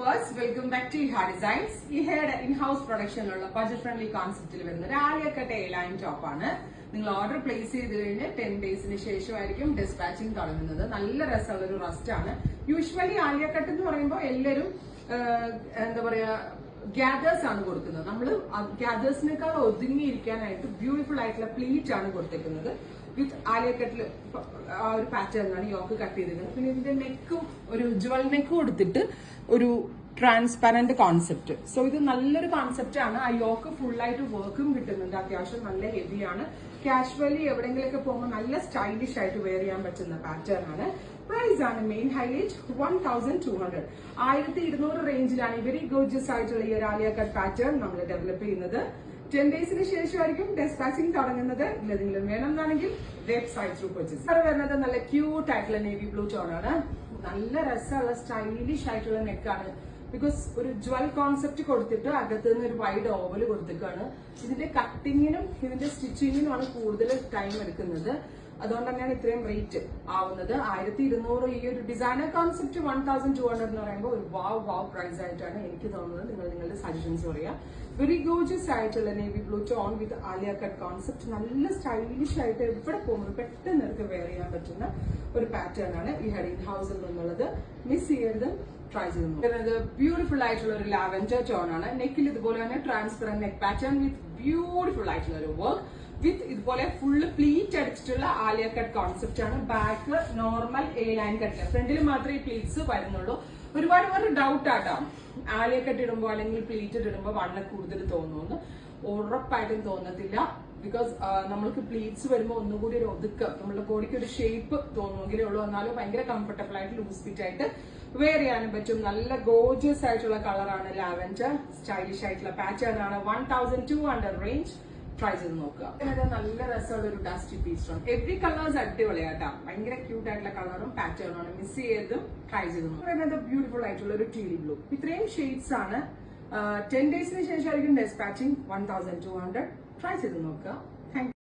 viewers, welcome back to Iha Designs. Ihade in-house production budget-friendly concept Alia cut A-line top on നിങ്ങൾ order place ചെയ്ത് കഴിഞ്ഞ് 10 ഡേയ്സിന് ശേഷമായിരിക്കും dispatching തുടങ്ങുന്നത്. നല്ല രസമുള്ള ഒരു റസ്റ്റ് ആണ്. യൂഷ്വലി ആലിയ കട്ട് എന്ന് പറയുമ്പോൾ എല്ലാവരും എന്താ പറയാ ഗ്യാദേഴ്സ് ആണ് കൊടുക്കുന്നത്. നമ്മൾ ഗ്യാദേഴ്സിനേക്കാൾ ഒതുങ്ങിയിരിക്കാനായിട്ട് ബ്യൂട്ടിഫുൾ ആയിട്ടുള്ള പ്ലീറ്റ് ആണ് കൊടുത്തേക്കുന്നത്. വിത്ത് ആലിയ കട്ടിൽ ആ ഒരു പാറ്റേണിലാണ് യോക്ക് കട്ട് ചെയ്തിരിക്കുന്നത്. പിന്നെ ഇതിന്റെ നെക്കും ഒരു ജ്വൽ നെക്ക് കൊടുത്തിട്ട് ഒരു ട്രാൻസ്പെറന്റ് കോൺസെപ്റ്റ്. സോ ഇത് നല്ലൊരു കോൺസെപ്റ്റ് ആണ്. ആ യോക്ക് ഫുൾ ആയിട്ട് വർക്കും കിട്ടുന്നുണ്ട്. അത്യാവശ്യം നല്ല ഹെവിയാണ്. കാഷ്വലി എവിടെയെങ്കിലൊക്കെ പോകുമ്പോൾ നല്ല സ്റ്റൈലിഷ് ആയിട്ട് വെയർ ചെയ്യാൻ പറ്റുന്ന പാറ്റേൺ ആണ്. പ്രൈസ് ആണ് മെയിൻ ഹൈലൈറ്റ് 1200. 1200 റേഞ്ചിലാണ് വെരി ഗോർജിയസ് ആയിട്ടുള്ള ഈ ഒരു ആലിയ കട്ട് പാറ്റേൺ നമ്മൾ ഡെവലപ്പ് ചെയ്യുന്നത്. 10 ഡേയ്സിന് ശേഷമായിരിക്കും ഡിസ്പാച്ചിങ് തുടങ്ങുന്നത്. ഇല്ലെങ്കിലും വേണമെന്നാണെങ്കിൽ വെബ്സൈറ്റ് ത്രൂ പർച്ചേസ്. വരുന്നത് നല്ല ക്യൂട്ട് ആയിട്ടുള്ള നേവി ബ്ലൂ ടോണാണ്. നല്ല രസമുള്ള സ്റ്റൈലിഷ് ആയിട്ടുള്ള നെക്കാണ്. ബിക്കോസ് ഒരു ജ്വൽ കോൺസെപ്റ്റ് കൊടുത്തിട്ട് അകത്ത് നിന്ന് ഒരു വൈഡ് ഓവൽ കൊടുത്തിട്ടാണ്. ഇതിന്റെ കട്ടിങ്ങിനും ഇതിന്റെ സ്റ്റിച്ചിങ്ങിനുമാണ് കൂടുതൽ ടൈം എടുക്കുന്നത്. അതുകൊണ്ട് തന്നെയാണ് ഇത്രയും റേറ്റ് ആവുന്നത്. 1200 ഈ ഒരു ഡിസൈനർ കോൺസെപ്റ്റ് 1200 എന്ന് പറയുമ്പോൾ ഒരു വാവ് പ്രൈസ് ആയിട്ടാണ് എനിക്ക് തോന്നുന്നത്. നിങ്ങളുടെ സജഷൻസ് പറയാം. വെരി ഗോർജിയസ് ആയിട്ടുള്ള navy blue tone with Alia cut concept. നല്ല സ്റ്റൈലിഷ് ആയിട്ട് എവിടെ പോകുമ്പോൾ പെട്ടെന്ന് എടുത്ത് വെയർ ചെയ്യാൻ പറ്റുന്ന ഒരു പാറ്റേൺ ആണ് ഈ ഹെഡിങ് ഹൗസിൽ നിന്നുള്ളത്. മിസ് ചെയ്യരുത്, ട്രൈ ചെയ്ത് ബ്യൂട്ടിഫുൾ ആയിട്ടുള്ള ഒരു ലാവൻഡർ ടോൺ ആണ്. നെക്കിൽ ഇതുപോലെ തന്നെ transparent neck pattern with beautiful ആയിട്ടുള്ള ഒരു വർക്ക് വിത്ത് ഇതുപോലെ ഫുള്ള് പ്ലീറ്റ് അടിച്ചിട്ടുള്ള ആലിയ കട്ട് കോൺസെപ്റ്റ് ആണ്. Back normal A line cut, ഫ്രണ്ടിൽ മാത്രമേ ഈ പ്ലീറ്റ്സ് വരുന്നുള്ളൂ. ഒരുപാട് പേര് ഡൗട്ട് ആട്ടോ ആലിയ കട്ട് ഇടുമ്പോൾ അല്ലെങ്കിൽ പ്ലീറ്റ് ഇടുമ്പോൾ വണ്ണം കൂടുതൽ തോന്നുന്നു. ഉറപ്പായിട്ടും തോന്നത്തില്ല. ബിക്കോസ് നമ്മൾക്ക് പ്ലീറ്റ്സ് വരുമ്പോൾ ഒന്നുകൂടി ഒരു ഒതുക്കം നമ്മുടെ ബോഡിക്ക് ഒരു ഷേപ്പ് തോന്നുമെങ്കിലേ ഉള്ളൂ. എന്നാലും ഭയങ്കര കംഫർട്ടബിൾ ആയിട്ട് ലൂസ് ഫിറ്റ് ആയിട്ട് വെയർ ചെയ്യാനും പറ്റും. നല്ല ഗോർജിയസ് ആയിട്ടുള്ള കളറാണ് ലാവൻഡർ. സ്റ്റൈലിഷ് ആയിട്ടുള്ള പാറ്റേൺ ആണ്. 1200 റേഞ്ച്. ട്രൈ ചെയ്ത് നോക്കുക. നല്ല രസമുള്ള ഒരു ഡസ്റ്റി പീസ് ആണ്. എവറി കളേഴ്സ് അടിപൊളിയാട്ടാ. ഭയങ്കര ക്യൂട്ട് ആയിട്ടുള്ള കളറും പാറ്റേണും ആണ്. മിസ് ചെയ്തും ട്രൈ ചെയ്ത് നോക്കുക. ബ്യൂട്ടിഫുൾ ആയിട്ടുള്ള ഒരു ടീലി ബ്ലൂ. ഇത്രയും ഷെയ്ഡ്സ് ആണ്. 10 ഡേയ്സിന് ശേഷമായിരിക്കും ഡിസ്പാച്ചിങ്. 1200. ട്രൈ ചെയ്ത് നോക്കുക.